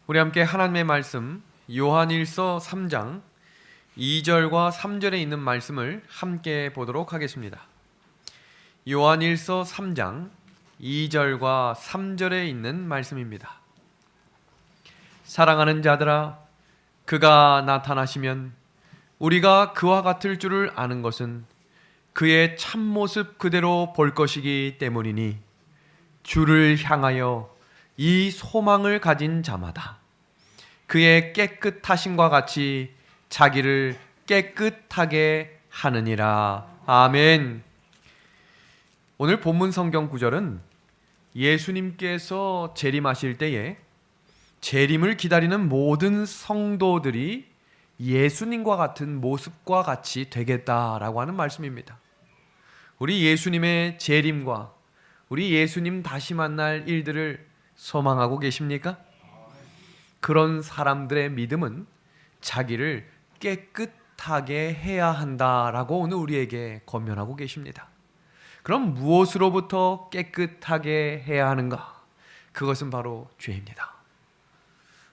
우리 함께 하나님의 말씀 요한일서 3장 2절과 3절에 있는 말씀을 함께 보도록 하겠습니다. 요한일서 3장 2절과 3절에 있는 말씀입니다. 사랑하는 자들아, 그가 나타나시면 우리가 그와 같을 줄을 아는 것은 그의 참모습 그대로 볼 것이기 때문이니 주를 향하여 이 소망을 가진 자마다 그의 깨끗하심과 같이 자기를 깨끗하게 하느니라. 아멘. 오늘 본문 성경 구절은 예수님께서 재림하실 때에 재림을 기다리는 모든 성도들이 예수님과 같은 모습과 같이 되겠다라고 하는 말씀입니다. 우리 예수님의 재림과 우리 예수님 다시 만날 일들을 소망하고 계십니까? 그런 사람들의 믿음은 자기를 깨끗하게 해야 한다라고 오늘 우리에게 권면하고 계십니다. 그럼 무엇으로부터 깨끗하게 해야 하는가? 그것은 바로 죄입니다.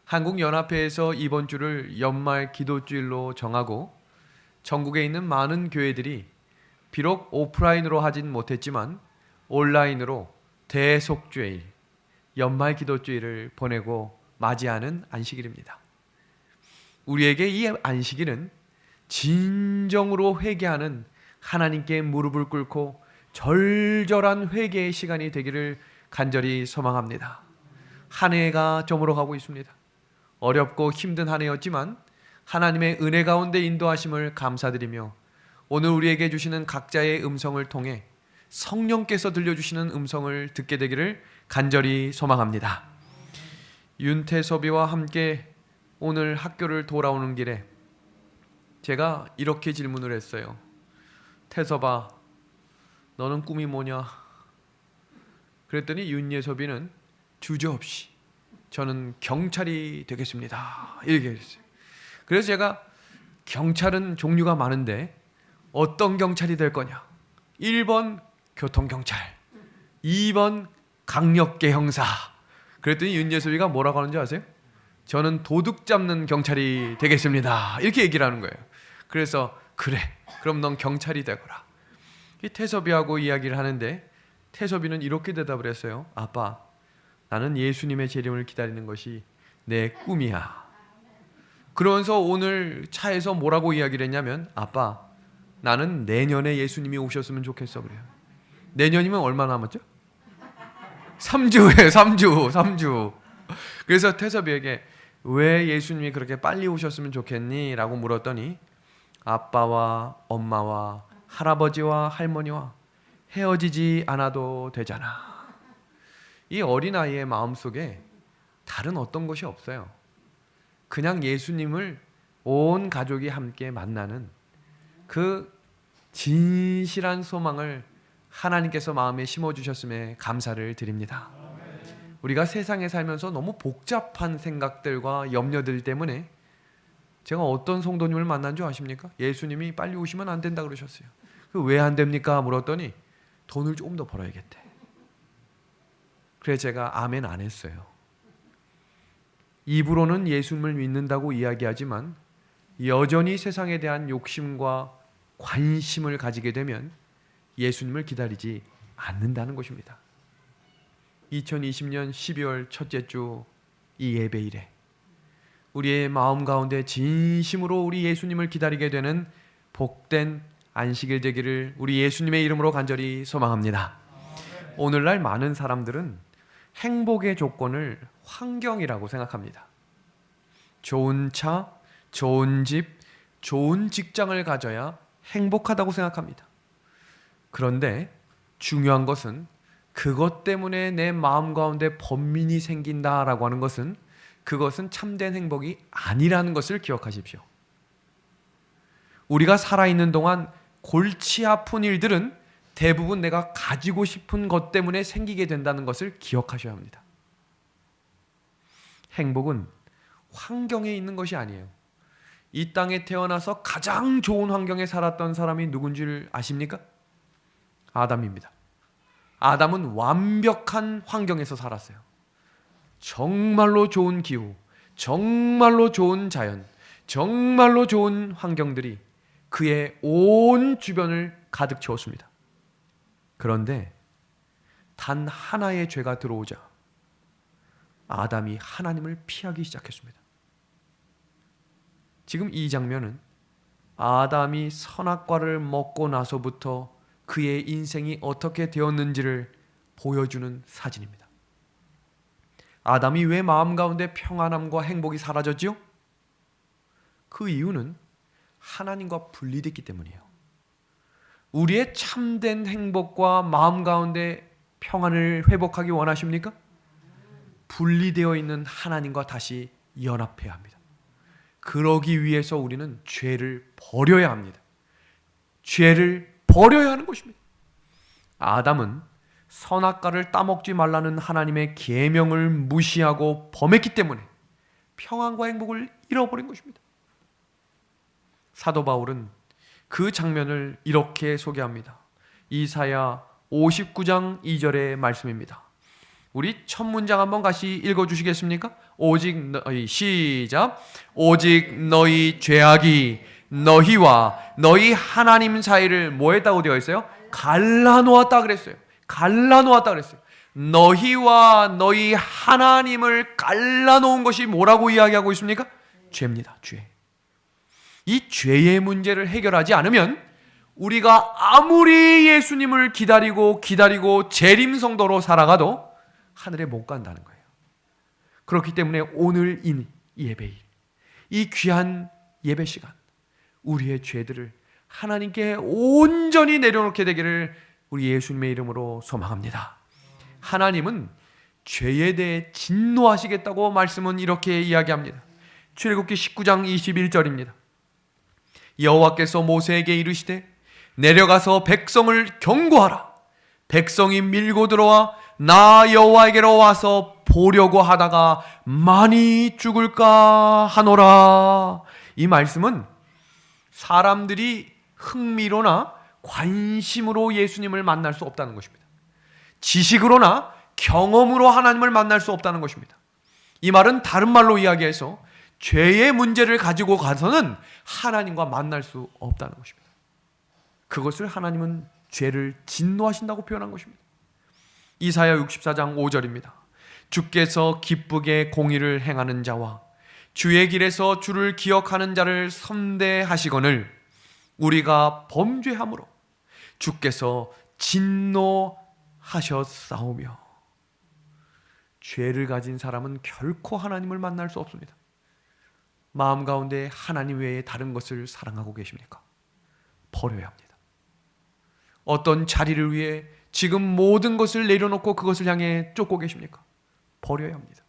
한국연합회에서 이번 주를 연말 기도주일로 정하고 전국에 있는 많은 교회들이 비록 오프라인으로 하진 못했지만 온라인으로 대속죄일, 연말 기도주일을 보내고 맞이하는 안식일입니다. 우리에게 이 안식일은 진정으로 회개하는, 하나님께 무릎을 꿇고 절절한 회개의 시간이 되기를 간절히 소망합니다. 한 해가 저물어가고 있습니다. 어렵고 힘든 한 해였지만 하나님의 은혜 가운데 인도하심을 감사드리며 오늘 우리에게 주시는 각자의 음성을 통해 성령께서 들려주시는 음성을 듣게 되기를 간절히 소망합니다. 윤태섭이와 함께 오늘 학교를 돌아오는 길에 제가 이렇게 질문을 했어요. 태섭아, 너는 꿈이 뭐냐? 그랬더니 윤예섭이는 주저없이 저는 경찰이 되겠습니다, 이렇게 했어요. 그래서 제가 경찰은 종류가 많은데 어떤 경찰이 될 거냐? 1번 교통경찰, 2번 강력계 형사. 그랬더니 윤예섭이가 뭐라고 하는지 아세요? 저는 도둑 잡는 경찰이 되겠습니다, 이렇게 얘기를 하는 거예요. 그래서 그래, 그럼 넌 경찰이 되거라. 이 태섭이하고 이야기를 하는데 태섭이는 이렇게 대답을 했어요. 아빠, 나는 예수님의 재림을 기다리는 것이 내 꿈이야. 그러면서 오늘 차에서 뭐라고 이야기를 했냐면, 아빠, 나는 내년에 예수님이 오셨으면 좋겠어. 그래요. 내년이면 얼마 남았죠? 3주에 3주. 그래서 태섭이에게 왜 예수님이 그렇게 빨리 오셨으면 좋겠니? 라고 물었더니 아빠와 엄마와 할아버지와 할머니와 헤어지지 않아도 되잖아. 이 어린아이의 마음속에 다른 어떤 것이 없어요. 그냥 예수님을 온 가족이 함께 만나는 그 진실한 소망을 하나님께서 마음에 심어주셨음에 감사를 드립니다. 우리가 세상에 살면서 너무 복잡한 생각들과 염려들 때문에, 제가 어떤 성도님을 만난 줄 아십니까? 예수님이 빨리 오시면 안 된다 그러셨어요. 왜 안 됩니까? 물었더니 돈을 조금 더 벌어야겠대. 그래서 제가 아멘 안 했어요. 입으로는 예수님을 믿는다고 이야기하지만 여전히 세상에 대한 욕심과 관심을 가지게 되면 예수님을 기다리지 않는다는 것입니다. 2020년 12월 첫째 주 이 예배일에 우리의 마음 가운데 진심으로 우리 예수님을 기다리게 되는 복된 안식일 되기를 우리 예수님의 이름으로 간절히 소망합니다. 오늘날 많은 사람들은 행복의 조건을 환경이라고 생각합니다. 좋은 차, 좋은 집, 좋은 직장을 가져야 행복하다고 생각합니다. 그런데 중요한 것은 그것 때문에 내 마음 가운데 번민이 생긴다라고 하는 것은, 그것은 참된 행복이 아니라는 것을 기억하십시오. 우리가 살아있는 동안 골치 아픈 일들은 대부분 내가 가지고 싶은 것 때문에 생기게 된다는 것을 기억하셔야 합니다. 행복은 환경에 있는 것이 아니에요. 이 땅에 태어나서 가장 좋은 환경에 살았던 사람이 누군지를 아십니까? 아담입니다. 아담은 완벽한 환경에서 살았어요. 정말로 좋은 기후, 정말로 좋은 자연, 정말로 좋은 환경들이 그의 온 주변을 가득 채웠습니다. 그런데 단 하나의 죄가 들어오자 아담이 하나님을 피하기 시작했습니다. 지금 이 장면은 아담이 선악과를 먹고 나서부터 그의 인생이 어떻게 되었는지를 보여주는 사진입니다. 아담이 왜 마음 가운데 평안함과 행복이 사라졌지요? 그 이유는 하나님과 분리됐기 때문이에요. 우리의 참된 행복과 마음 가운데 평안을 회복하기 원하십니까? 분리되어 있는 하나님과 다시 연합해야 합니다. 그러기 위해서 우리는 죄를 버려야 합니다. 죄를 버려야 하는 것입니다. 아담은 선악과를 따먹지 말라는 하나님의 계명을 무시하고 범했기 때문에 평안과 행복을 잃어버린 것입니다. 사도 바울은 그 장면을 이렇게 소개합니다. 이사야 59장 2절의 말씀입니다. 우리 첫 문장 한번 같이 읽어주시겠습니까? 오직 너희, 시작. 오직 너희 죄악이 너희와 너희 하나님 사이를 뭐 했다고 되어 있어요? 갈라놓았다 그랬어요. 갈라놓았다 그랬어요. 너희와 너희 하나님을 갈라놓은 것이 뭐라고 이야기하고 있습니까? 죄입니다. 죄. 이 죄의 문제를 해결하지 않으면 우리가 아무리 예수님을 기다리고 재림성도로 살아가도 하늘에 못 간다는 거예요. 그렇기 때문에 오늘 이 예배일, 이 귀한 예배 시간, 우리의 죄들을 하나님께 온전히 내려놓게 되기를 우리 예수님의 이름으로 소망합니다. 하나님은 죄에 대해 진노하시겠다고 말씀은 이렇게 이야기합니다. 출애굽기 19장 21절입니다. 여호와께서 모세에게 이르시되 내려가서 백성을 경고하라. 백성이 밀고 들어와 나 여호와에게로 와서 보려고 하다가 많이 죽을까 하노라. 이 말씀은 사람들이 흥미로나 관심으로 예수님을 만날 수 없다는 것입니다. 지식으로나 경험으로 하나님을 만날 수 없다는 것입니다. 이 말은 다른 말로 이야기해서 죄의 문제를 가지고 가서는 하나님과 만날 수 없다는 것입니다. 그것을 하나님은 죄를 진노하신다고 표현한 것입니다. 이사야 64장 5절입니다. 주께서 기쁘게 공의를 행하는 자와 주의 길에서 주를 기억하는 자를 선대하시거늘 우리가 범죄함으로 주께서 진노하셨사오며. 죄를 가진 사람은 결코 하나님을 만날 수 없습니다. 마음 가운데 하나님 외에 다른 것을 사랑하고 계십니까? 버려야 합니다. 어떤 자리를 위해 지금 모든 것을 내려놓고 그것을 향해 쫓고 계십니까? 버려야 합니다.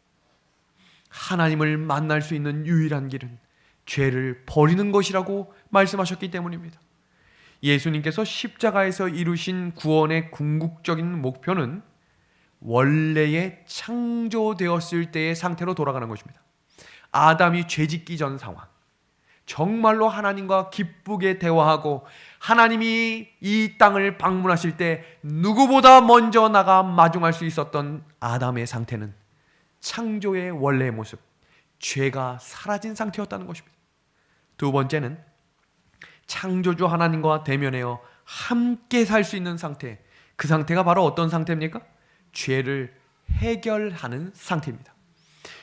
하나님을 만날 수 있는 유일한 길은 죄를 버리는 것이라고 말씀하셨기 때문입니다. 예수님께서 십자가에서 이루신 구원의 궁극적인 목표는 원래의 창조되었을 때의 상태로 돌아가는 것입니다. 아담이 죄짓기 전 상황, 정말로 하나님과 기쁘게 대화하고 하나님이 이 땅을 방문하실 때 누구보다 먼저 나가 마중할 수 있었던 아담의 상태는 창조의 원래의 모습, 죄가 사라진 상태였다는 것입니다. 두 번째는 창조주 하나님과 대면하여 함께 살 수 있는 상태, 그 상태가 바로 어떤 상태입니까? 죄를 해결하는 상태입니다.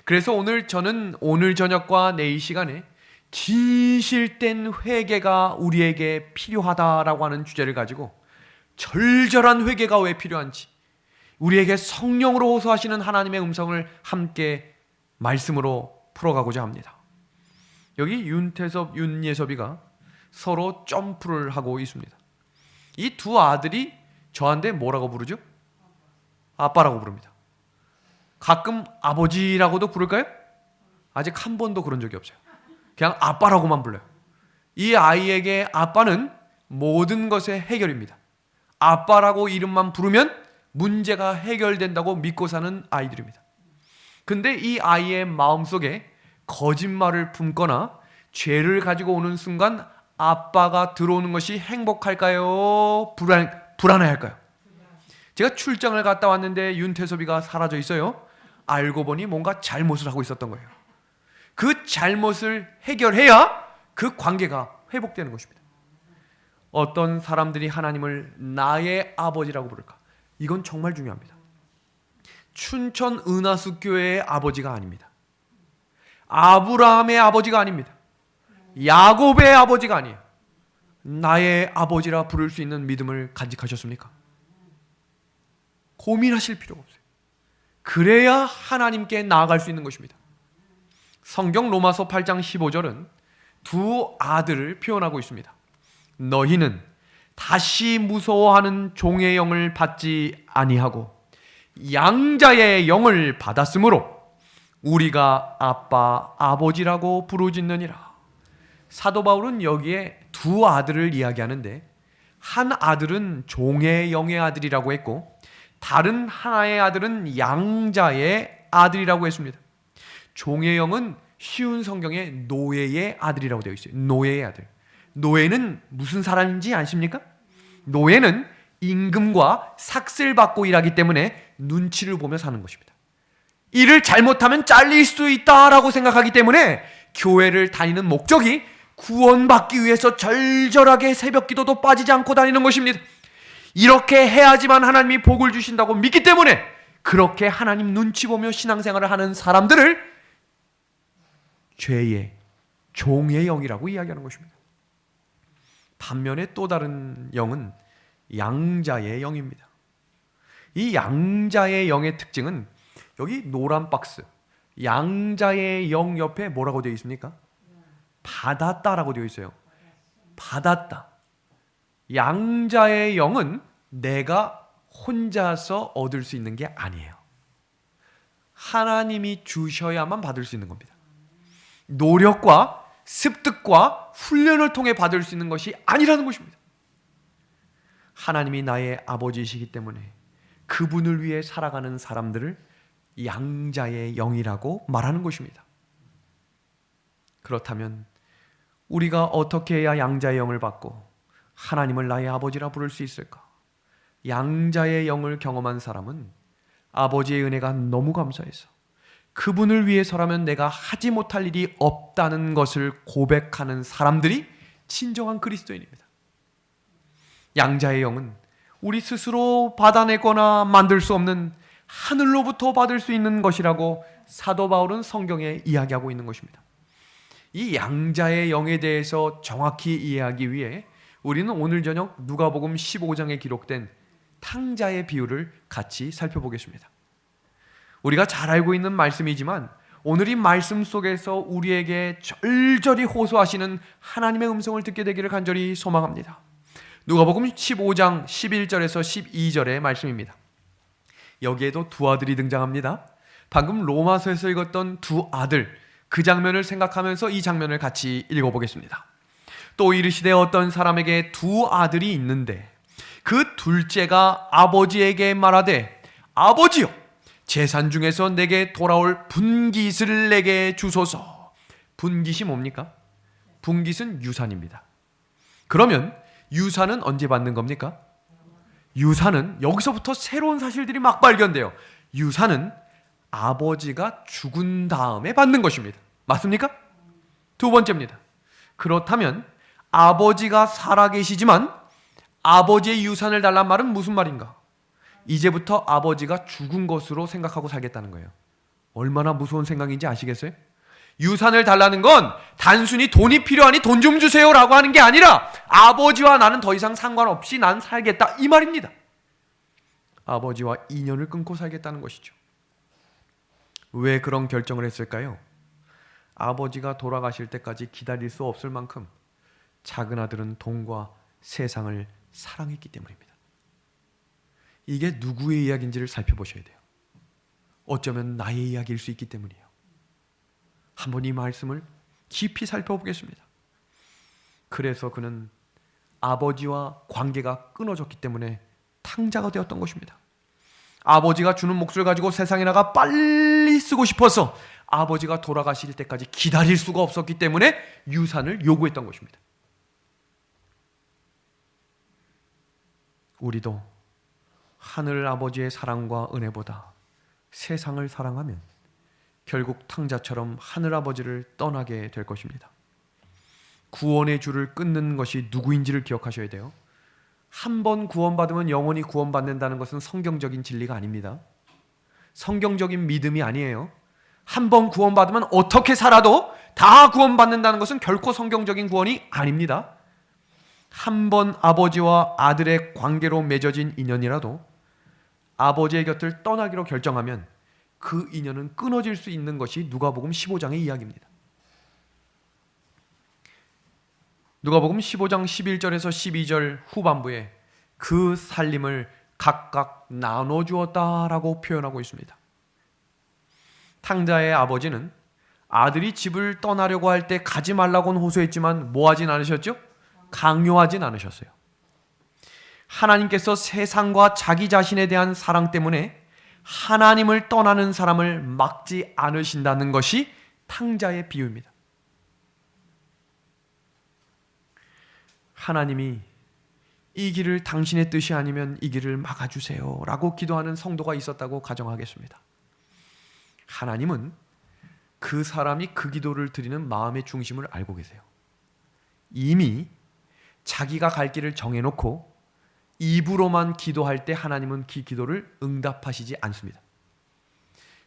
그래서 저는 오늘 저녁과 내일 시간에 진실된 회개가 우리에게 필요하다라고 하는 주제를 가지고 절절한 회개가 왜 필요한지, 우리에게 성령으로 호소하시는 하나님의 음성을 함께 말씀으로 풀어가고자 합니다. 여기 윤태섭, 윤예섭이가 서로 점프를 하고 있습니다. 이 두 아들이 저한테 뭐라고 부르죠? 아빠라고 부릅니다. 가끔 아버지라고도 부를까요? 아직 한 번도 그런 적이 없어요. 그냥 아빠라고만 불러요. 이 아이에게 아빠는 모든 것의 해결입니다. 아빠라고 이름만 부르면 문제가 해결된다고 믿고 사는 아이들입니다. 근데 이 아이의 마음속에 거짓말을 품거나 죄를 가지고 오는 순간 아빠가 들어오는 것이 행복할까요? 불안해할까요? 제가 출장을 갔다 왔는데 윤태섭이가 사라져 있어요. 알고 보니 뭔가 잘못을 하고 있었던 거예요. 그 잘못을 해결해야 그 관계가 회복되는 것입니다. 어떤 사람들이 하나님을 나의 아버지라고 부를까? 이건 정말 중요합니다. 춘천 은하수 교회의 아버지가 아닙니다. 아브라함의 아버지가 아닙니다. 야곱의 아버지가 아니에요. 나의 아버지라 부를 수 있는 믿음을 간직하셨습니까? 고민하실 필요가 없어요. 그래야 하나님께 나아갈 수 있는 것입니다. 성경 로마서 8장 15절은 두 아들을 표현하고 있습니다. 너희는 다시 무서워하는 종의 영을 받지 아니하고 양자의 영을 받았으므로 우리가 아빠 아버지라고 부르짖느니라. 사도 바울은 여기에 두 아들을 이야기하는데 한 아들은 종의 영의 아들이라고 했고 다른 하나의 아들은 양자의 아들이라고 했습니다. 종의 영은 쉬운 성경에 노예의 아들이라고 되어 있어요. 노예의 아들. 노예는 무슨 사람인지 아십니까? 노예는 임금과 삭슬 받고 일하기 때문에 눈치를 보며 사는 것입니다. 일을 잘못하면 잘릴 수 있다라고 생각하기 때문에 교회를 다니는 목적이 구원받기 위해서 절절하게 새벽 기도도 빠지지 않고 다니는 것입니다. 이렇게 해야지만 하나님이 복을 주신다고 믿기 때문에 그렇게 하나님 눈치 보며 신앙생활을 하는 사람들을 죄의 종의 영이라고 이야기하는 것입니다. 반면에 또 다른 영은 양자의 영입니다. 이 양자의 영의 특징은 여기 노란 박스 양자의 영 옆에 뭐라고 되어 있습니까? 받았다라고 되어 있어요. 받았다. 양자의 영은 내가 혼자서 얻을 수 있는 게 아니에요. 하나님이 주셔야만 받을 수 있는 겁니다. 노력과 습득과 훈련을 통해 받을 수 있는 것이 아니라는 것입니다. 하나님이 나의 아버지이시기 때문에 그분을 위해 살아가는 사람들을 양자의 영이라고 말하는 것입니다. 그렇다면 우리가 어떻게 해야 양자의 영을 받고 하나님을 나의 아버지라 부를 수 있을까? 양자의 영을 경험한 사람은 아버지의 은혜가 너무 감사해서 그분을 위해서라면 내가 하지 못할 일이 없다는 것을 고백하는 사람들이 진정한 그리스도인입니다. 양자의 영은 우리 스스로 받아내거나 만들 수 없는 하늘로부터 받을 수 있는 것이라고 사도 바울은 성경에 이야기하고 있는 것입니다. 이 양자의 영에 대해서 정확히 이해하기 위해 우리는 오늘 저녁 누가복음 15장에 기록된 탕자의 비유를 같이 살펴보겠습니다. 우리가 잘 알고 있는 말씀이지만 오늘 이 말씀 속에서 우리에게 절절히 호소하시는 하나님의 음성을 듣게 되기를 간절히 소망합니다. 누가복음 15장 11절에서 12절의 말씀입니다. 여기에도 두 아들이 등장합니다. 방금 로마서에서 읽었던 두 아들, 그 장면을 생각하면서 이 장면을 같이 읽어보겠습니다. 또 이르시되 어떤 사람에게 두 아들이 있는데 그 둘째가 아버지에게 말하되 아버지여 재산 중에서 내게 돌아올 분깃을 내게 주소서. 분깃이 뭡니까? 분깃은 유산입니다. 그러면 유산은 언제 받는 겁니까? 유산은 여기서부터 새로운 사실들이 막 발견돼요. 유산은 아버지가 죽은 다음에 받는 것입니다. 맞습니까? 두 번째입니다. 그렇다면 아버지가 살아계시지만 아버지의 유산을 달란 말은 무슨 말인가? 이제부터 아버지가 죽은 것으로 생각하고 살겠다는 거예요. 얼마나 무서운 생각인지 아시겠어요? 유산을 달라는 건 단순히 돈이 필요하니 돈 좀 주세요라고 하는 게 아니라 아버지와 나는 더 이상 상관없이 난 살겠다 이 말입니다. 아버지와 인연을 끊고 살겠다는 것이죠. 왜 그런 결정을 했을까요? 아버지가 돌아가실 때까지 기다릴 수 없을 만큼 작은 아들은 돈과 세상을 사랑했기 때문입니다. 이게 누구의 이야기인지를 살펴보셔야 돼요. 어쩌면 나의 이야기일 수 있기 때문이에요. 한번 이 말씀을 깊이 살펴보겠습니다. 그래서 그는 아버지와 관계가 끊어졌기 때문에 탕자가 되었던 것입니다. 아버지가 주는 몫을 가지고 세상에 나가 빨리 쓰고 싶어서 아버지가 돌아가실 때까지 기다릴 수가 없었기 때문에 유산을 요구했던 것입니다. 우리도 하늘 아버지의 사랑과 은혜보다 세상을 사랑하면 결국 탕자처럼 하늘아버지를 떠나게 될 것입니다. 구원의 줄을 끊는 것이 누구인지를 기억하셔야 돼요. 한 번 구원받으면 영원히 구원받는다는 것은 성경적인 진리가 아닙니다. 성경적인 믿음이 아니에요. 한 번 구원받으면 어떻게 살아도 다 구원받는다는 것은 결코 성경적인 구원이 아닙니다. 한 번 아버지와 아들의 관계로 맺어진 인연이라도 아버지의 곁을 떠나기로 결정하면 그 인연은 끊어질 수 있는 것이 누가복음 15장의 이야기입니다. 누가복음 15장 11절에서 12절 후반부에 그 살림을 각각 나눠주었다라고 표현하고 있습니다. 탕자의 아버지는 아들이 집을 떠나려고 할 때 가지 말라고는 호소했지만 뭐 하진 않으셨죠? 강요하진 않으셨어요. 하나님께서 세상과 자기 자신에 대한 사랑 때문에 하나님을 떠나는 사람을 막지 않으신다는 것이 탕자의 비유입니다. 하나님이 이 길을 당신의 뜻이 아니면 이 길을 막아주세요 라고 기도하는 성도가 있었다고 가정하겠습니다. 하나님은 그 사람이 그 기도를 드리는 마음의 중심을 알고 계세요. 이미 자기가 갈 길을 정해놓고 입으로만 기도할 때 하나님은 그 기도를 응답하시지 않습니다.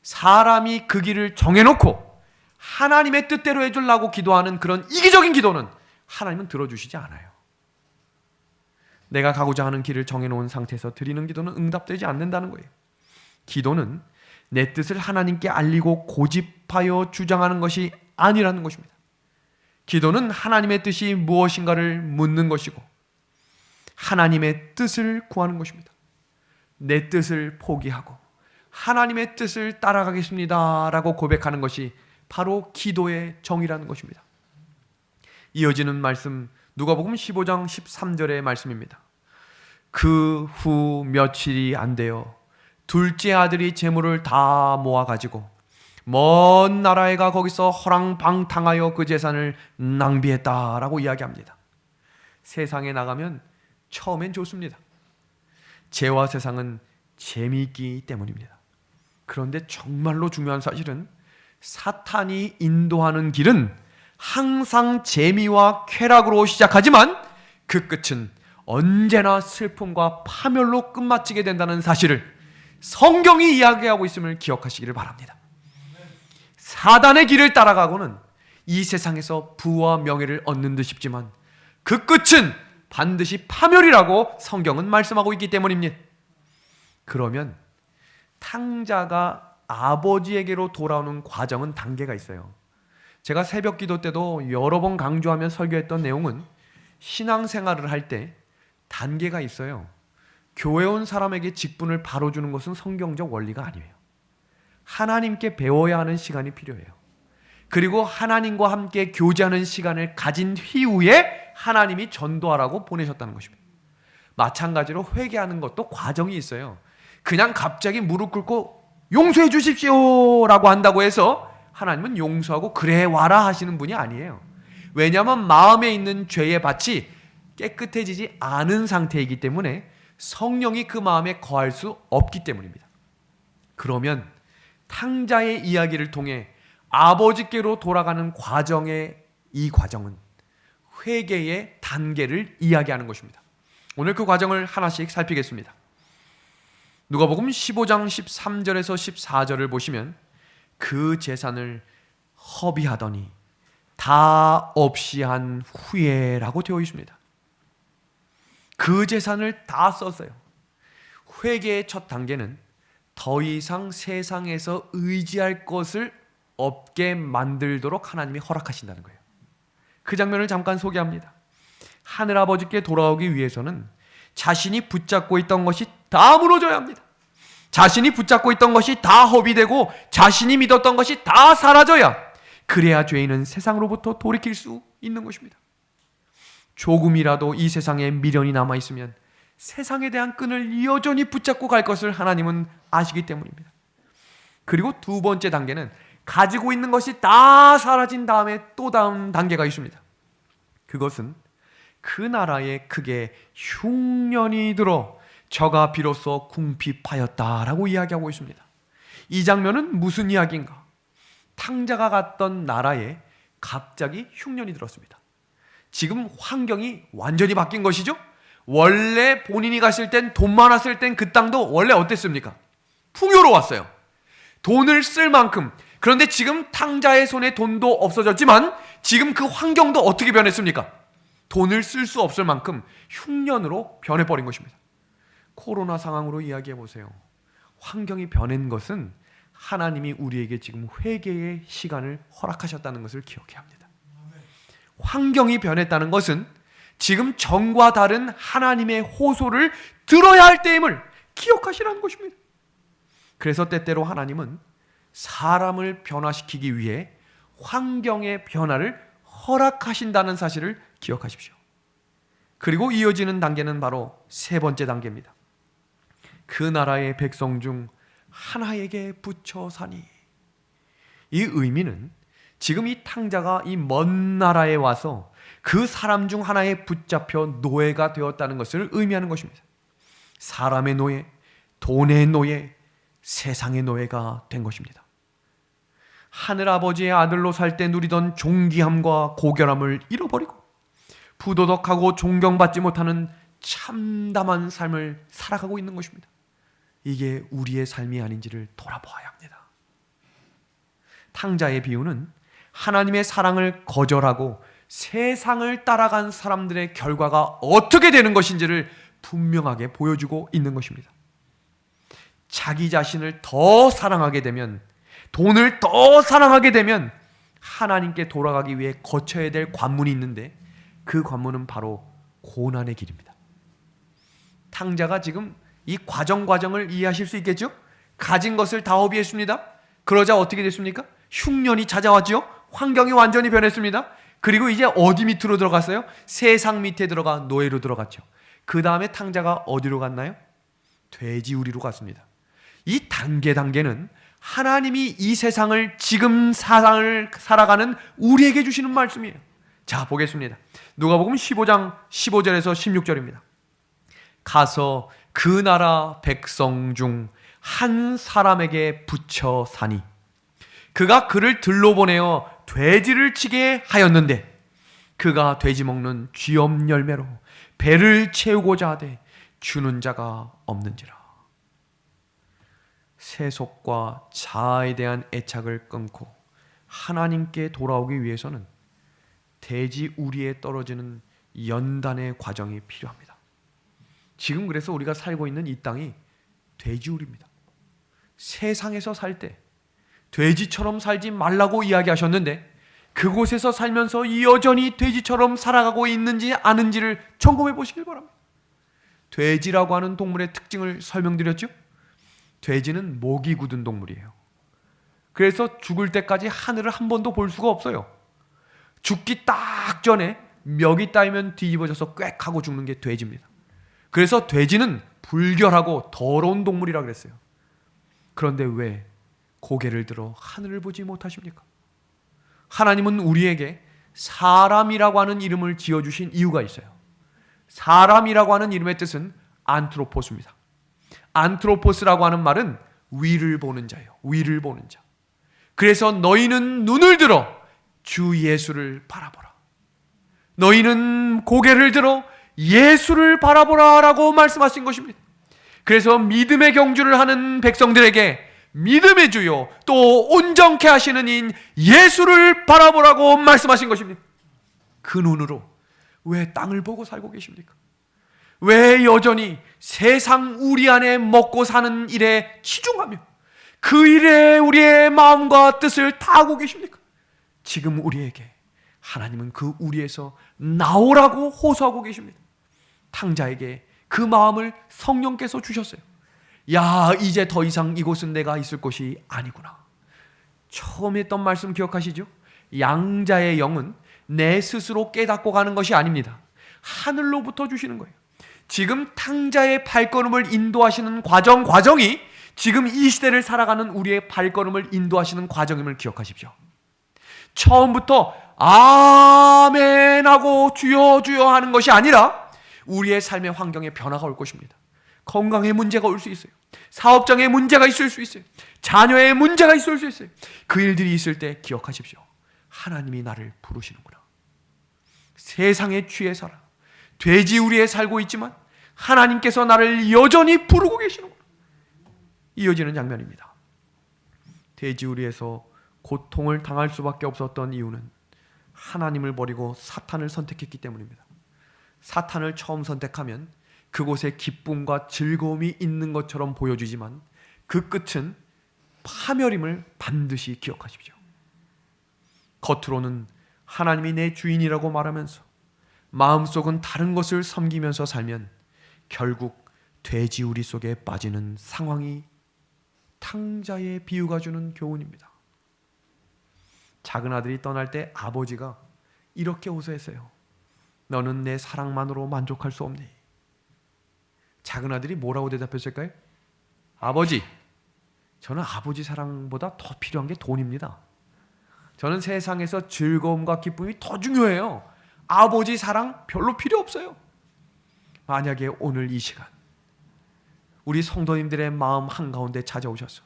사람이 그 길을 정해놓고 하나님의 뜻대로 해주려고 기도하는 그런 이기적인 기도는 하나님은 들어주시지 않아요. 내가 가고자 하는 길을 정해놓은 상태에서 드리는 기도는 응답되지 않는다는 거예요. 기도는 내 뜻을 하나님께 알리고 고집하여 주장하는 것이 아니라는 것입니다. 기도는 하나님의 뜻이 무엇인가를 묻는 것이고 하나님의 뜻을 구하는 것입니다. 내 뜻을 포기하고 하나님의 뜻을 따라가겠습니다 라고 고백하는 것이 바로 기도의 정의라는 것입니다. 이어지는 말씀 누가복음 15장 13절의 말씀입니다. 그 후 며칠이 안 되어 둘째 아들이 재물을 다 모아가지고 먼 나라에 가 거기서 허랑방탕하여 그 재산을 낭비했다라고 이야기합니다. 세상에 나가면 처음엔 좋습니다. 죄와 세상은 재미있기 때문입니다. 그런데 정말로 중요한 사실은 사탄이 인도하는 길은 항상 재미와 쾌락으로 시작하지만 그 끝은 언제나 슬픔과 파멸로 끝마치게 된다는 사실을 성경이 이야기하고 있음을 기억하시기를 바랍니다. 사단의 길을 따라가고는 이 세상에서 부와 명예를 얻는 듯 싶지만 그 끝은 반드시 파멸이라고 성경은 말씀하고 있기 때문입니다. 그러면 탕자가 아버지에게로 돌아오는 과정은 단계가 있어요. 제가 새벽 기도 때도 여러 번 강조하며 설교했던 내용은 신앙생활을 할 때 단계가 있어요. 교회 온 사람에게 직분을 바로 주는 것은 성경적 원리가 아니에요. 하나님께 배워야 하는 시간이 필요해요. 그리고 하나님과 함께 교제하는 시간을 가진 이후에 하나님이 전도하라고 보내셨다는 것입니다. 마찬가지로 회개하는 것도 과정이 있어요. 그냥 갑자기 무릎 꿇고 용서해 주십시오 라고 한다고 해서 하나님은 용서하고 그래 와라 하시는 분이 아니에요. 왜냐하면 마음에 있는 죄의 밭이 깨끗해지지 않은 상태이기 때문에 성령이 그 마음에 거할 수 없기 때문입니다. 그러면 탕자의 이야기를 통해 아버지께로 돌아가는 과정의 이 과정은 회개의 단계를 이야기하는 것입니다. 오늘 그 과정을 하나씩 살피겠습니다. 누가복음 15장 13절에서 14절을 보시면 그 재산을 허비하더니 다 없이 한 후에라고 되어 있습니다. 그 재산을 다 썼어요. 회개의 첫 단계는 더 이상 세상에서 의지할 것을 없게 만들도록 하나님이 허락하신다는 거예요. 그 장면을 잠깐 소개합니다. 하늘아버지께 돌아오기 위해서는 자신이 붙잡고 있던 것이 다 무너져야 합니다. 자신이 붙잡고 있던 것이 다 허비되고 자신이 믿었던 것이 다 사라져야 그래야 죄인은 세상으로부터 돌이킬 수 있는 것입니다. 조금이라도 이 세상에 미련이 남아있으면 세상에 대한 끈을 여전히 붙잡고 갈 것을 하나님은 아시기 때문입니다. 그리고 두 번째 단계는 가지고 있는 것이 다 사라진 다음에 또 다음 단계가 있습니다. 그것은 그 나라에 크게 흉년이 들어 저가 비로소 궁핍하였다라고 이야기하고 있습니다. 이 장면은 무슨 이야기인가? 탕자가 갔던 나라에 갑자기 흉년이 들었습니다. 지금 환경이 완전히 바뀐 것이죠. 원래 본인이 갔을 땐, 돈 많았을 땐 그 땅도 원래 어땠습니까? 풍요로웠어요. 돈을 쓸 만큼. 그런데 지금 탕자의 손에 돈도 없어졌지만 지금 그 환경도 어떻게 변했습니까? 돈을 쓸 수 없을 만큼 흉년으로 변해버린 것입니다. 코로나 상황으로 이야기해 보세요. 환경이 변한 것은 하나님이 우리에게 지금 회개의 시간을 허락하셨다는 것을 기억해야 합니다. 환경이 변했다는 것은 지금 전과 다른 하나님의 호소를 들어야 할 때임을 기억하시라는 것입니다. 그래서 때때로 하나님은 사람을 변화시키기 위해 환경의 변화를 허락하신다는 사실을 기억하십시오. 그리고 이어지는 단계는 바로 세 번째 단계입니다. 그 나라의 백성 중 하나에게 붙여 사니. 이 의미는 지금 이 탕자가 이 먼 나라에 와서 그 사람 중 하나에 붙잡혀 노예가 되었다는 것을 의미하는 것입니다. 사람의 노예, 돈의 노예, 세상의 노예가 된 것입니다. 하늘아버지의 아들로 살 때 누리던 존귀함과 고결함을 잃어버리고 부도덕하고 존경받지 못하는 참담한 삶을 살아가고 있는 것입니다. 이게 우리의 삶이 아닌지를 돌아보아야 합니다. 탕자의 비유는 하나님의 사랑을 거절하고 세상을 따라간 사람들의 결과가 어떻게 되는 것인지를 분명하게 보여주고 있는 것입니다. 자기 자신을 더 사랑하게 되면, 돈을 더 사랑하게 되면 하나님께 돌아가기 위해 거쳐야 될 관문이 있는데 그 관문은 바로 고난의 길입니다. 탕자가 지금 이 과정을 이해하실 수 있겠죠? 가진 것을 다 허비했습니다. 그러자 어떻게 됐습니까? 흉년이 찾아왔죠. 환경이 완전히 변했습니다. 그리고 이제 어디 밑으로 들어갔어요? 세상 밑에 들어가 노예로 들어갔죠. 그 다음에 탕자가 어디로 갔나요? 돼지우리로 갔습니다. 이 단계는 하나님이 이 세상을, 지금 사상을 살아가는 우리에게 주시는 말씀이에요. 자, 보겠습니다. 누가복음 15장 15절에서 16절입니다. 가서 그 나라 백성 중 한 사람에게 붙여 사니 그가 그를 들로 보내어 돼지를 치게 하였는데 그가 돼지 먹는 쥐엄 열매로 배를 채우고자 하되 주는 자가 없는지라. 세속과 자아에 대한 애착을 끊고 하나님께 돌아오기 위해서는 돼지 우리에 떨어지는 연단의 과정이 필요합니다. 지금 그래서 우리가 살고 있는 이 땅이 돼지우리입니다. 세상에서 살 때 돼지처럼 살지 말라고 이야기하셨는데 그곳에서 살면서 여전히 돼지처럼 살아가고 있는지 아는지를 점검해 보시길 바랍니다. 돼지라고 하는 동물의 특징을 설명드렸죠? 돼지는 목이 굳은 동물이에요. 그래서 죽을 때까지 하늘을 한 번도 볼 수가 없어요. 죽기 딱 전에 멱이 따이면 뒤집어져서 꽥 하고 죽는 게 돼지입니다. 그래서 돼지는 불결하고 더러운 동물이라 그랬어요. 그런데 왜 고개를 들어 하늘을 보지 못하십니까? 하나님은 우리에게 사람이라고 하는 이름을 지어주신 이유가 있어요. 사람이라고 하는 이름의 뜻은 안트로포스입니다. 안트로포스라고 하는 말은 위를 보는 자예요. 위를 보는 자. 그래서 너희는 눈을 들어 주 예수를 바라보라. 너희는 고개를 들어 예수를 바라보라 라고 말씀하신 것입니다. 그래서 믿음의 경주를 하는 백성들에게 믿음의 주요 또 온전케 하시는 이인 예수를 바라보라고 말씀하신 것입니다. 그 눈으로 왜 땅을 보고 살고 계십니까? 왜 여전히 세상 우리 안에 먹고 사는 일에 치중하며 그 일에 우리의 마음과 뜻을 다하고 계십니까? 지금 우리에게 하나님은 그 우리에서 나오라고 호소하고 계십니다. 탕자에게 그 마음을 성령께서 주셨어요. 야, 이제 더 이상 이곳은 내가 있을 곳이 아니구나. 처음 했던 말씀 기억하시죠? 양자의 영은 내 스스로 깨닫고 가는 것이 아닙니다. 하늘로부터 주시는 거예요. 지금 탕자의 발걸음을 인도하시는 과정이 지금 이 시대를 살아가는 우리의 발걸음을 인도하시는 과정임을 기억하십시오. 처음부터 아멘 하고 주여 주여 하는 것이 아니라 우리의 삶의 환경에 변화가 올 것입니다. 건강에 문제가 올 수 있어요. 사업장에 문제가 있을 수 있어요. 자녀의 문제가 있을 수 있어요. 그 일들이 있을 때 기억하십시오. 하나님이 나를 부르시는구나. 세상에 취해 살아 돼지우리에 살고 있지만 하나님께서 나를 여전히 부르고 계시는구나. 이어지는 장면입니다. 돼지우리에서 고통을 당할 수밖에 없었던 이유는 하나님을 버리고 사탄을 선택했기 때문입니다. 사탄을 처음 선택하면 그곳에 기쁨과 즐거움이 있는 것처럼 보여주지만 그 끝은 파멸임을 반드시 기억하십시오. 겉으로는 하나님이 내 주인이라고 말하면서 마음속은 다른 것을 섬기면서 살면 결국 돼지우리 속에 빠지는 상황이 탕자의 비유가 주는 교훈입니다. 작은 아들이 떠날 때 아버지가 이렇게 호소했어요. 너는 내 사랑만으로 만족할 수 없니? 작은 아들이 뭐라고 대답했을까요? 아버지, 저는 아버지 사랑보다 더 필요한 게 돈입니다. 저는 세상에서 즐거움과 기쁨이 더 중요해요. 아버지 사랑 별로 필요 없어요. 만약에 오늘 이 시간 우리 성도님들의 마음 한가운데 찾아오셔서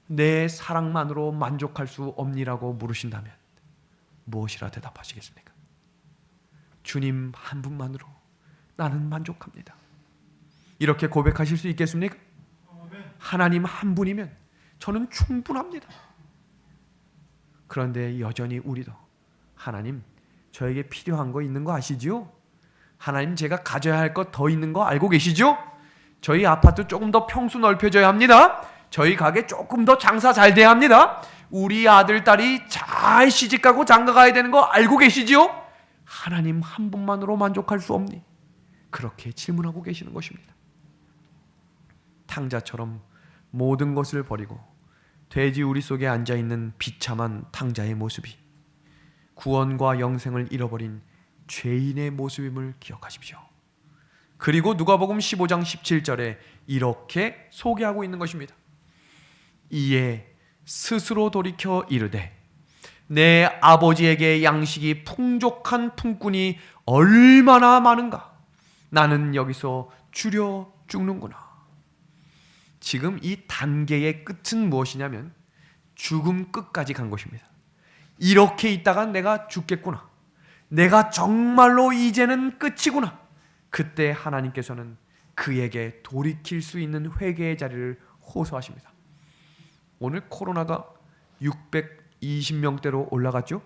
내 사랑만으로 만족할 수 없니라고 물으신다면 무엇이라 대답하시겠습니까? 주님 한 분만으로 나는 만족합니다. 이렇게 고백하실 수 있겠습니까? 하나님 한 분이면 저는 충분합니다. 그런데 여전히 우리도 하나님 저에게 필요한 거 있는 거 아시지요? 하나님 제가 가져야 할 것 더 있는 거 알고 계시죠? 저희 아파트 조금 더 평수 넓혀져야 합니다. 저희 가게 조금 더 장사 잘 돼야 합니다. 우리 아들 딸이 잘 시집가고 장가가야 되는 거 알고 계시지요? 하나님 한 분만으로 만족할 수 없니? 그렇게 질문하고 계시는 것입니다. 탕자처럼 모든 것을 버리고 돼지우리 속에 앉아있는 비참한 탕자의 모습이 구원과 영생을 잃어버린 죄인의 모습임을 기억하십시오. 그리고 누가복음 15장 17절에 이렇게 소개하고 있는 것입니다. 이에 스스로 돌이켜 이르되 내 아버지에게 양식이 풍족한 품꾼이 얼마나 많은가. 나는 여기서 줄여 죽는구나. 지금 이 단계의 끝은 무엇이냐면 죽음 끝까지 간 것입니다. 이렇게 있다가 내가 죽겠구나. 내가 정말로 이제는 끝이구나. 그때 하나님께서는 그에게 돌이킬 수 있는 회개의 자리를 호소하십니다. 오늘 코로나가 620명대로 올라갔죠?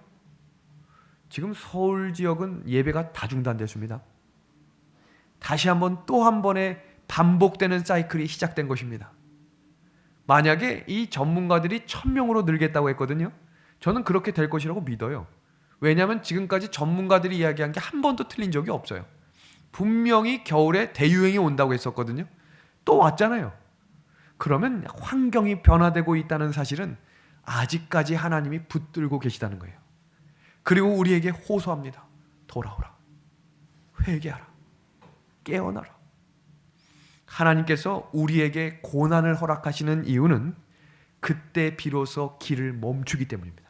지금 서울 지역은 예배가 다 중단됐습니다. 다시 한번 또 한 번의 반복되는 사이클이 시작된 것입니다. 만약에 이 전문가들이 1000명으로 늘겠다고 했거든요. 저는 그렇게 될 것이라고 믿어요. 왜냐하면 지금까지 전문가들이 이야기한 게 한 번도 틀린 적이 없어요. 분명히 겨울에 대유행이 온다고 했었거든요. 또 왔잖아요. 그러면 환경이 변화되고 있다는 사실은 아직까지 하나님이 붙들고 계시다는 거예요. 그리고 우리에게 호소합니다. 돌아오라. 회개하라. 깨어나라. 하나님께서 우리에게 고난을 허락하시는 이유는 그때 비로소 길을 멈추기 때문입니다.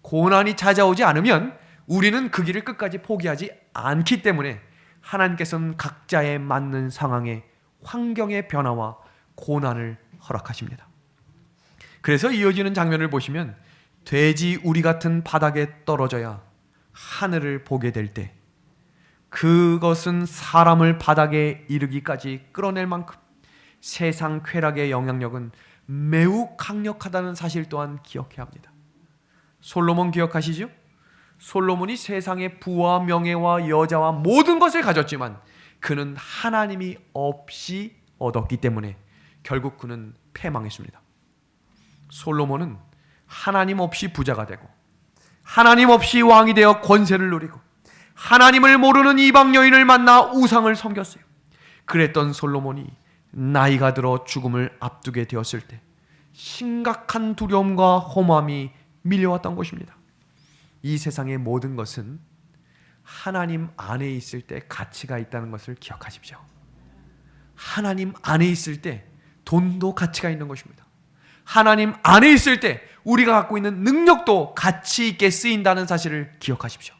고난이 찾아오지 않으면 우리는 그 길을 끝까지 포기하지 않기 때문에 하나님께서는 각자에 맞는 상황에 환경의 변화와 고난을 허락하십니다. 그래서 이어지는 장면을 보시면 돼지 우리 같은 바닥에 떨어져야 하늘을 보게 될 때 그것은 사람을 바닥에 이르기까지 끌어낼 만큼 세상 쾌락의 영향력은 매우 강력하다는 사실 또한 기억해야 합니다. 솔로몬 기억하시죠? 솔로몬이 세상의 부와 명예와 여자와 모든 것을 가졌지만 그는 하나님이 없이 얻었기 때문에 결국 그는 패망했습니다. 솔로몬은 하나님 없이 부자가 되고 하나님 없이 왕이 되어 권세를 누리고 하나님을 모르는 이방 여인을 만나 우상을 섬겼어요. 그랬던 솔로몬이 나이가 들어 죽음을 앞두게 되었을 때 심각한 두려움과 허무함이 밀려왔던 것입니다. 이 세상의 모든 것은 하나님 안에 있을 때 가치가 있다는 것을 기억하십시오. 하나님 안에 있을 때 돈도 가치가 있는 것입니다. 하나님 안에 있을 때 우리가 갖고 있는 능력도 가치 있게 쓰인다는 사실을 기억하십시오.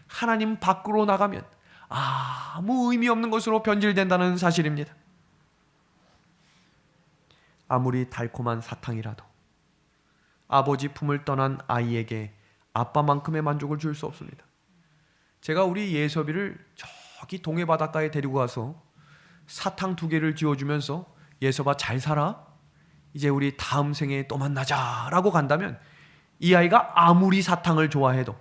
하나님 밖으로 나가면 아무 의미 없는 것으로 변질된다는 사실입니다. 아무리 달콤한 사탕이라도 아버지 품을 떠난 아이에게 아빠만큼의 만족을 줄 수 없습니다. 제가 우리 예섭이를 저기 동해 바닷가에 데리고 가서 사탕 2개를 쥐어주면서 예섭아 잘 살아? 이제 우리 다음 생에 또 만나자 라고 간다면 이 아이가 아무리 사탕을 좋아해도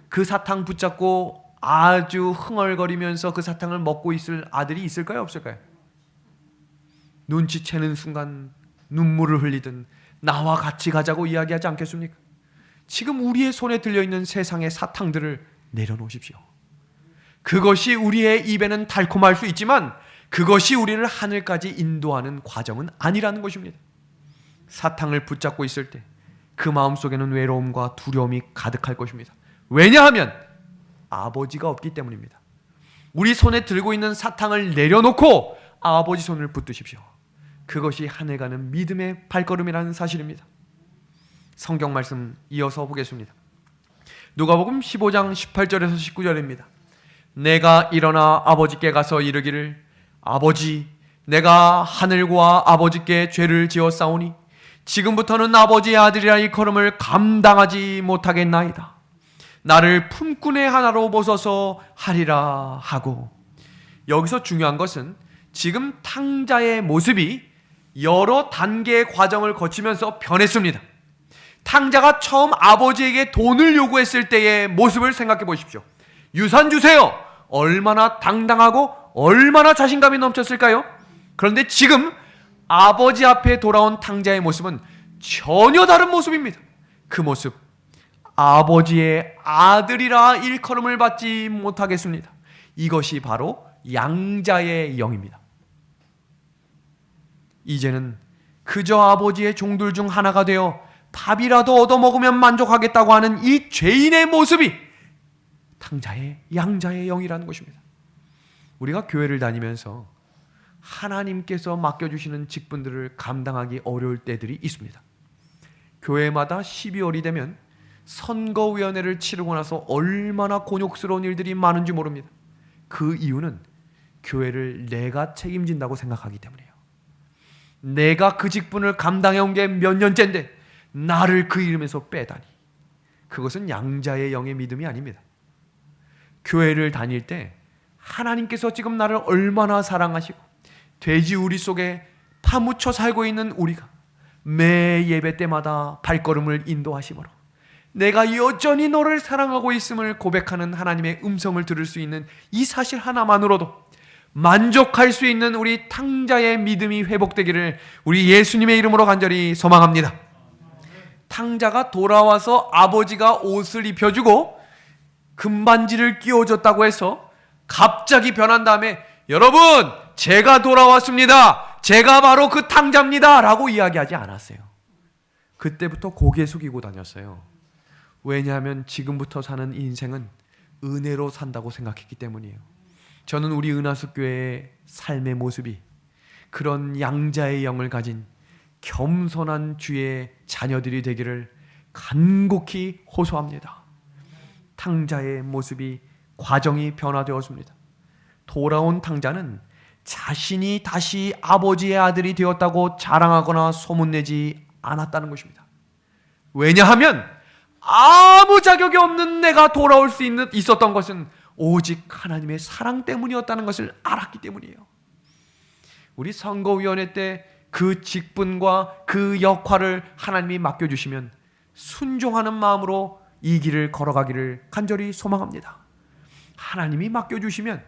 그 사탕 붙잡고 아주 흥얼거리면서 그 사탕을 먹고 있을 아들이 있을까요? 없을까요? 눈치채는 순간 눈물을 흘리든 나와 같이 가자고 이야기하지 않겠습니까? 지금 우리의 손에 들려있는 세상의 사탕들을 내려놓으십시오. 그것이 우리의 입에는 달콤할 수 있지만 그것이 우리를 하늘까지 인도하는 과정은 아니라는 것입니다. 사탕을 붙잡고 있을 때 그 마음속에는 외로움과 두려움이 가득할 것입니다. 왜냐하면 아버지가 없기 때문입니다. 우리 손에 들고 있는 사탕을 내려놓고 아버지 손을 붙드십시오. 그것이 하늘 가는 믿음의 발걸음이라는 사실입니다. 성경 말씀 이어서 보겠습니다. 누가복음 15장 18절에서 19절입니다. 내가 일어나 아버지께 가서 이르기를 아버지 내가 하늘과 아버지께 죄를 지었사오니 지금부터는 아버지의 아들이라 일컬음을 감당하지 못하겠나이다. 나를 품꾼의 하나로 보소서 하리라 하고. 여기서 중요한 것은 지금 탕자의 모습이 여러 단계의 과정을 거치면서 변했습니다. 탕자가 처음 아버지에게 돈을 요구했을 때의 모습을 생각해 보십시오. 유산 주세요. 얼마나 당당하고 얼마나 자신감이 넘쳤을까요? 그런데 지금 아버지 앞에 돌아온 탕자의 모습은 전혀 다른 모습입니다. 그 모습, 아버지의 아들이라 일컬음을 받지 못하겠습니다. 이것이 바로 양자의 영입니다. 이제는 그저 아버지의 종들 중 하나가 되어 밥이라도 얻어먹으면 만족하겠다고 하는 이 죄인의 모습이 탕자의 양자의 영이라는 것입니다. 우리가 교회를 다니면서 하나님께서 맡겨주시는 직분들을 감당하기 어려울 때들이 있습니다. 교회마다 12월이 되면 선거위원회를 치르고 나서 얼마나 곤욕스러운 일들이 많은지 모릅니다. 그 이유는 교회를 내가 책임진다고 생각하기 때문이에요. 내가 그 직분을 감당해온 게 몇 년째인데 나를 그 이름에서 빼다니. 그것은 양자의 영의 믿음이 아닙니다. 교회를 다닐 때 하나님께서 지금 나를 얼마나 사랑하시고 돼지우리 속에 파묻혀 살고 있는 우리가 매 예배 때마다 발걸음을 인도하심으로 내가 여전히 너를 사랑하고 있음을 고백하는 하나님의 음성을 들을 수 있는 이 사실 하나만으로도 만족할 수 있는 우리 탕자의 믿음이 회복되기를 우리 예수님의 이름으로 간절히 소망합니다. 탕자가 돌아와서 아버지가 옷을 입혀주고 금반지를 끼워줬다고 해서 갑자기 변한 다음에 여러분 제가 돌아왔습니다. 제가 바로 그 탕자입니다 라고 이야기하지 않았어요. 그때부터 고개 숙이고 다녔어요. 왜냐하면 지금부터 사는 인생은 은혜로 산다고 생각했기 때문이에요. 저는 우리 은하숙교회의 삶의 모습이 그런 양자의 영을 가진 겸손한 주의 자녀들이 되기를 간곡히 호소합니다. 탕자의 모습이 과정이 변화되었습니다. 돌아온 탕자는 자신이 다시 아버지의 아들이 되었다고 자랑하거나 소문내지 않았다는 것입니다. 왜냐하면 아무 자격이 없는 내가 돌아올 수 있었던 것은 오직 하나님의 사랑 때문이었다는 것을 알았기 때문이에요. 우리 선거위원회 때 그 직분과 그 역할을 하나님이 맡겨주시면 순종하는 마음으로 이 길을 걸어가기를 간절히 소망합니다. 하나님이 맡겨주시면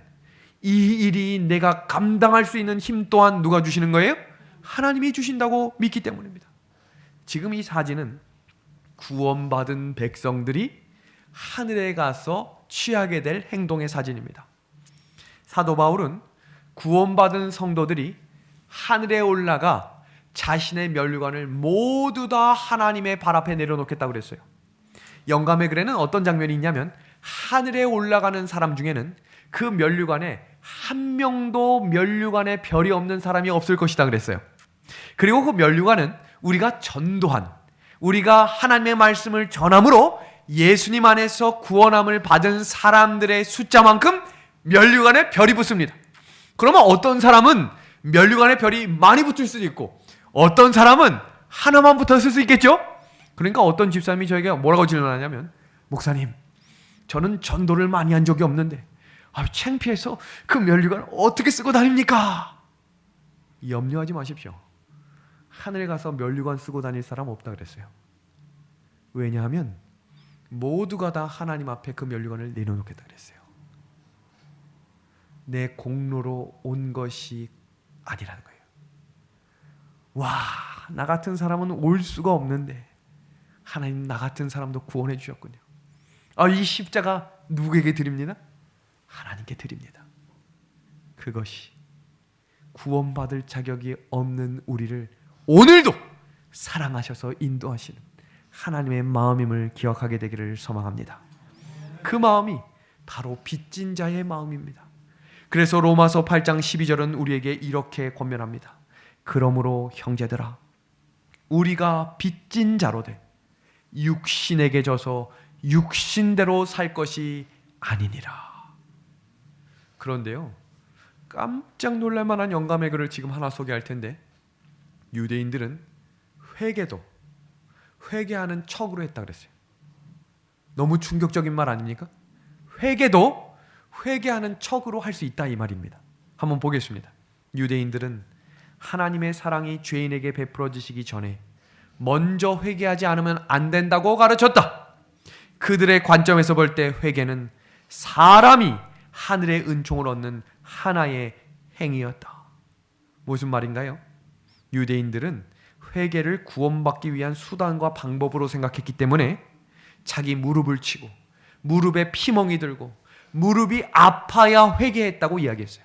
이 일이 내가 감당할 수 있는 힘 또한 누가 주시는 거예요? 하나님이 주신다고 믿기 때문입니다. 지금 이 사진은 구원받은 백성들이 하늘에 가서 취하게 될 행동의 사진입니다. 사도 바울은 구원받은 성도들이 하늘에 올라가 자신의 면류관을 모두 다 하나님의 발 앞에 내려놓겠다고 그랬어요. 영감의 글에는 어떤 장면이 있냐면 하늘에 올라가는 사람 중에는 그 면류관에 한 명도 면류관에 별이 없는 사람이 없을 것이다 그랬어요. 그리고 그 면류관은 우리가 전도한, 우리가 하나님의 말씀을 전함으로 예수님 안에서 구원함을 받은 사람들의 숫자만큼 면류관에 별이 붙습니다. 그러면 어떤 사람은 면류관에 별이 많이 붙을 수도 있고 어떤 사람은 하나만 붙었을 수 있겠죠? 그러니까 어떤 집사님이 저에게 뭐라고 질문하냐면, 목사님, 저는 전도를 많이 한 적이 없는데 창피해서 그 면류관을 어떻게 쓰고 다닙니까? 염려하지 마십시오. 하늘에 가서 면류관 쓰고 다닐 사람 없다 그랬어요. 왜냐하면 모두가 다 하나님 앞에 그 면류관을 내려놓겠다 그랬어요. 내 공로로 온 것이 아니라는 거예요. 와, 나 같은 사람은 올 수가 없는데 하나님 나 같은 사람도 구원해 주셨군요. 이 십자가 누구에게 드립니다? 하나님께 드립니다. 그것이 구원받을 자격이 없는 우리를 오늘도 사랑하셔서 인도하시는 하나님의 마음임을 기억하게 되기를 소망합니다. 그 마음이 바로 빚진 자의 마음입니다. 그래서 로마서 8장 12절은 우리에게 이렇게 권면합니다. 그러므로 형제들아, 우리가 빚진 자로 돼 육신에게 져서 육신대로 살 것이 아니니라. 그런데요, 깜짝 놀랄 만한 영감의 글을 지금 하나 소개할 텐데, 유대인들은 회개하는 척으로 했다 그랬어요. 너무 충격적인 말 아닙니까? 회개도 회개하는 척으로 할 수 있다 이 말입니다. 한번 보겠습니다. 유대인들은 하나님의 사랑이 죄인에게 베풀어지시기 전에 먼저 회개하지 않으면 안 된다고 가르쳤다. 그들의 관점에서 볼 때 회개는 사람이 하늘의 은총을 얻는 하나의 행위였다. 무슨 말인가요? 유대인들은 회개를 구원받기 위한 수단과 방법으로 생각했기 때문에 자기 무릎을 치고 무릎에 피멍이 들고 무릎이 아파야 회개했다고 이야기했어요.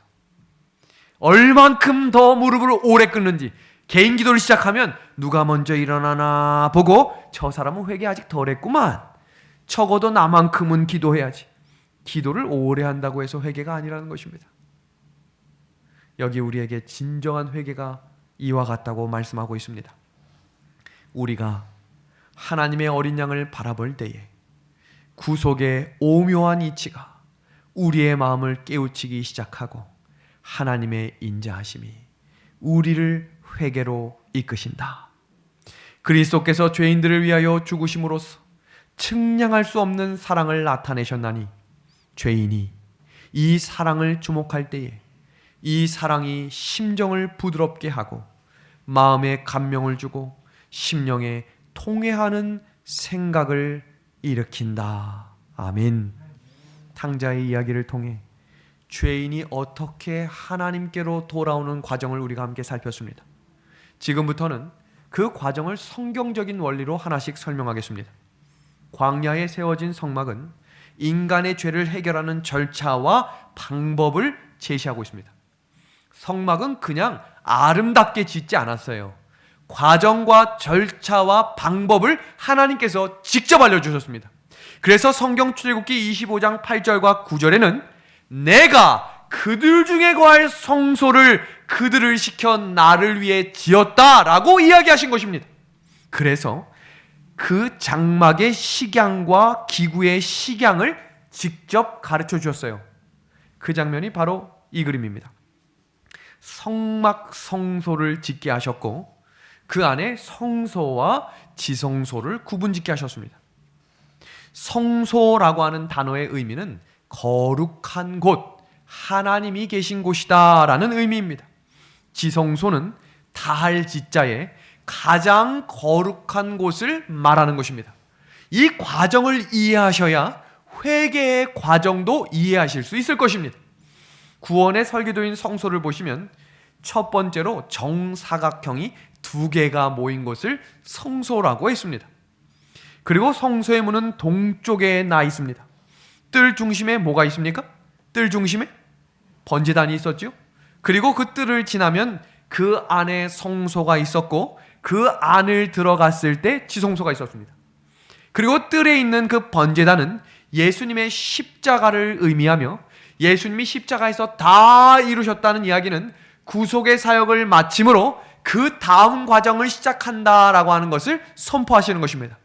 얼만큼 더 무릎을 오래 꿇는지, 개인 기도를 시작하면 누가 먼저 일어나나 보고 저 사람은 회개 아직 덜 했구만, 적어도 나만큼은 기도해야지. 기도를 오래 한다고 해서 회개가 아니라는 것입니다. 여기 우리에게 진정한 회개가 이와 같다고 말씀하고 있습니다. 우리가 하나님의 어린 양을 바라볼 때에 구속의 오묘한 이치가 우리의 마음을 깨우치기 시작하고 하나님의 인자하심이 우리를 회개로 이끄신다. 그리스도께서 죄인들을 위하여 죽으심으로써 측량할 수 없는 사랑을 나타내셨나니 죄인이 이 사랑을 주목할 때에 이 사랑이 심정을 부드럽게 하고 마음에 감명을 주고 심령에 통회하는 생각을 일으킨다. 아멘. 탕자의 이야기를 통해 죄인이 어떻게 하나님께로 돌아오는 과정을 우리가 함께 살폈습니다. 지금부터는 그 과정을 성경적인 원리로 하나씩 설명하겠습니다. 광야에 세워진 성막은 인간의 죄를 해결하는 절차와 방법을 제시하고 있습니다. 성막은 그냥 아름답게 짓지 않았어요. 과정과 절차와 방법을 하나님께서 직접 알려주셨습니다. 그래서 성경 출애굽기 25장 8절과 9절에는 내가 그들 중에 거할 성소를 그들을 시켜 나를 위해 지었다라고 이야기하신 것입니다. 그래서 그 장막의 식양과 기구의 식양을 직접 가르쳐 주셨어요. 그 장면이 바로 이 그림입니다. 성막 성소를 짓게 하셨고 그 안에 성소와 지성소를 구분짓게 하셨습니다. 성소라고 하는 단어의 의미는 거룩한 곳, 하나님이 계신 곳이다 라는 의미입니다. 지성소는 다할 지자에 가장 거룩한 곳을 말하는 것입니다. 이 과정을 이해하셔야 회개의 과정도 이해하실 수 있을 것입니다. 구원의 설계도인 성소를 보시면 첫 번째로 정사각형이 두 개가 모인 것을 성소라고 했습니다. 그리고 성소의 문은 동쪽에 나 있습니다. 뜰 중심에 뭐가 있습니까? 뜰 중심에 번제단이 있었죠. 그리고 그 뜰을 지나면 그 안에 성소가 있었고 그 안을 들어갔을 때 지성소가 있었습니다. 그리고 뜰에 있는 그 번제단은 예수님의 십자가를 의미하며 예수님이 십자가에서 다 이루셨다는 이야기는 구속의 사역을 마침으로 그 다음 과정을 시작한다라고 하는 것을 선포하시는 것입니다.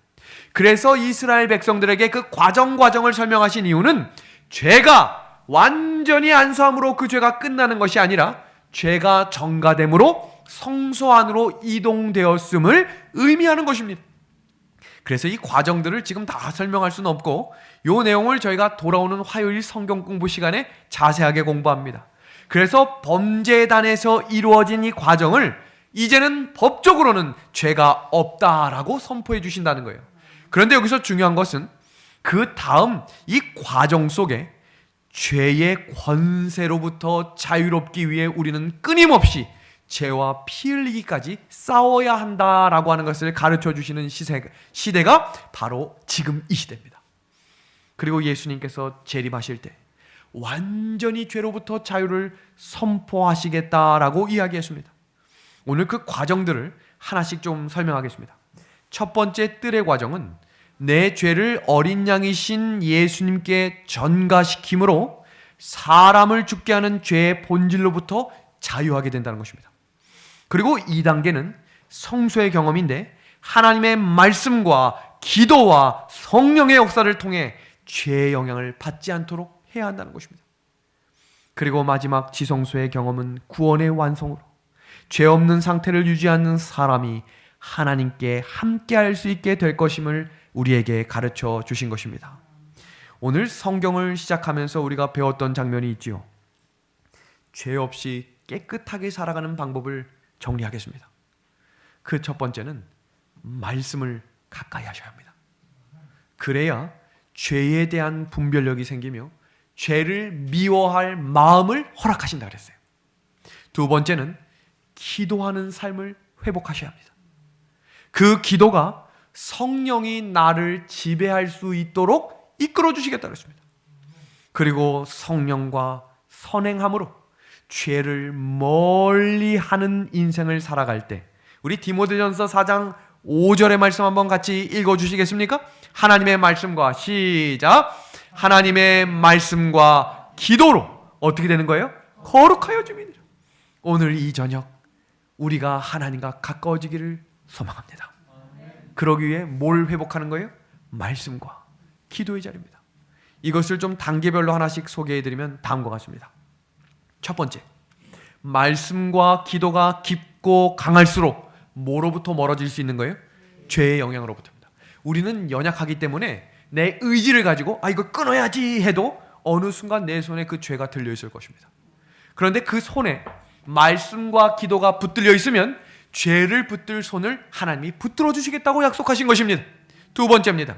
그래서 이스라엘 백성들에게 그 과정을 설명하신 이유는 죄가 완전히 안수함으로 그 죄가 끝나는 것이 아니라 죄가 전가됨으로 성소 안으로 이동되었음을 의미하는 것입니다. 그래서 이 과정들을 지금 다 설명할 수는 없고 이 내용을 저희가 돌아오는 화요일 성경 공부 시간에 자세하게 공부합니다. 그래서 범죄단에서 이루어진 이 과정을 이제는 법적으로는 죄가 없다라고 선포해 주신다는 거예요. 그런데 여기서 중요한 것은 그 다음 이 과정 속에 죄의 권세로부터 자유롭기 위해 우리는 끊임없이 죄와 피 흘리기까지 싸워야 한다라고 하는 것을 가르쳐 주시는 시대가 바로 지금 이 시대입니다. 그리고 예수님께서 재림하실 때 완전히 죄로부터 자유를 선포하시겠다라고 이야기했습니다. 오늘 그 과정들을 하나씩 좀 설명하겠습니다. 첫 번째 뜰의 과정은 내 죄를 어린 양이신 예수님께 전가시킴으로 사람을 죽게 하는 죄의 본질로부터 자유하게 된다는 것입니다. 그리고 2단계는 성소의 경험인데 하나님의 말씀과 기도와 성령의 역사를 통해 죄의 영향을 받지 않도록 해야 한다는 것입니다. 그리고 마지막 지성소의 경험은 구원의 완성으로 죄 없는 상태를 유지하는 사람이 하나님께 함께할 수 있게 될 것임을 우리에게 가르쳐 주신 것입니다. 오늘 성경을 시작하면서 우리가 배웠던 장면이 있지요. 죄 없이 깨끗하게 살아가는 방법을 정리하겠습니다. 그 첫 번째는 말씀을 가까이 하셔야 합니다. 그래야 죄에 대한 분별력이 생기며 죄를 미워할 마음을 허락하신다 그랬어요. 두 번째는 기도하는 삶을 회복하셔야 합니다. 그 기도가 성령이 나를 지배할 수 있도록 이끌어 주시겠다 그랬습니다. 그리고 성령과 선행함으로 죄를 멀리하는 인생을 살아갈 때 우리 디모데전서 4장 5절의 말씀 한번 같이 읽어주시겠습니까? 하나님의 말씀과 시작! 하나님의 말씀과 기도로 어떻게 되는 거예요? 거룩하여 줌이니라. 오늘 이 저녁 우리가 하나님과 가까워지기를 소망합니다. 그러기 위해 뭘 회복하는 거예요? 말씀과 기도의 자리입니다. 이것을 좀 단계별로 하나씩 소개해드리면 다음과 같습니다. 첫 번째, 말씀과 기도가 깊고 강할수록 뭐로부터 멀어질 수 있는 거예요? 죄의 영향으로부터입니다. 우리는 연약하기 때문에 내 의지를 가지고 이거 끊어야지 해도 어느 순간 내 손에 그 죄가 들려있을 것입니다. 그런데 그 손에 말씀과 기도가 붙들려 있으면 죄를 붙들 손을 하나님이 붙들어 주시겠다고 약속하신 것입니다. 두 번째입니다.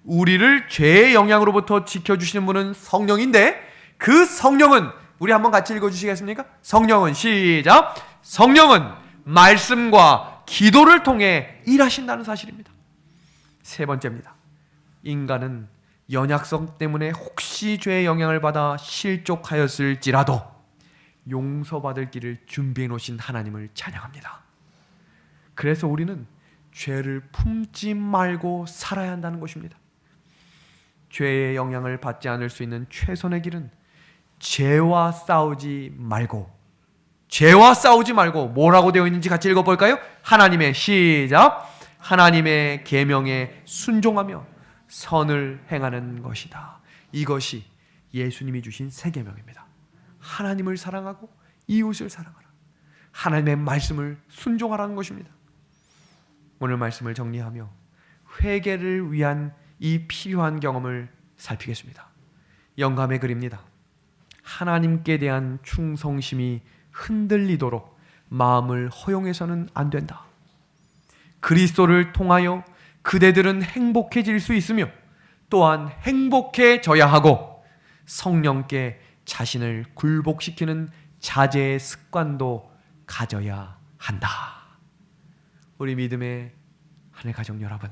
우리를 죄의 영향으로부터 지켜주시는 분은 성령인데 그 성령은 우리 한번 같이 읽어주시겠습니까? 성령은 시작! 성령은 말씀과 기도를 통해 일하신다는 사실입니다. 세 번째입니다. 인간은 연약성 때문에 혹시 죄의 영향을 받아 실족하였을지라도 용서받을 길을 준비해 놓으신 하나님을 찬양합니다. 그래서 우리는 죄를 품지 말고 살아야 한다는 것입니다. 죄의 영향을 받지 않을 수 있는 최선의 길은 죄와 싸우지 말고 뭐라고 되어 있는지 같이 읽어볼까요? 하나님의 시작! 하나님의 계명에 순종하며 선을 행하는 것이다. 이것이 예수님이 주신 새 계명입니다. 하나님을 사랑하고 이웃을 사랑하라. 하나님의 말씀을 순종하라는 것입니다. 오늘 말씀을 정리하며 회개를 위한 이 필요한 경험을 살피겠습니다. 영감의 글입니다. 하나님께 대한 충성심이 흔들리도록 마음을 허용해서는 안 된다. 그리스도를 통하여 그대들은 행복해질 수 있으며 또한 행복해져야 하고 성령께 자신을 굴복시키는 자제의 습관도 가져야 한다. 우리 믿음의 하늘 가정 여러분,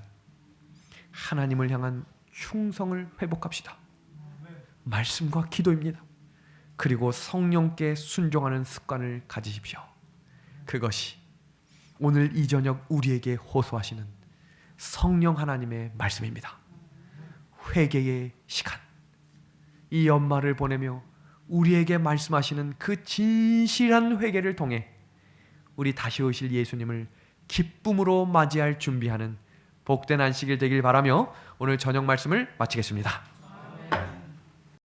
하나님을 향한 충성을 회복합시다. 말씀과 기도입니다. 그리고 성령께 순종하는 습관을 가지십시오. 그것이 오늘 이 저녁 우리에게 호소하시는 성령 하나님의 말씀입니다. 회개의 시간, 이 연말을 보내며 우리에게 말씀하시는 그 진실한 회개를 통해 우리 다시 오실 예수님을 기쁨으로 맞이할 준비하는 복된 안식일 되길 바라며 오늘 저녁 말씀을 마치겠습니다.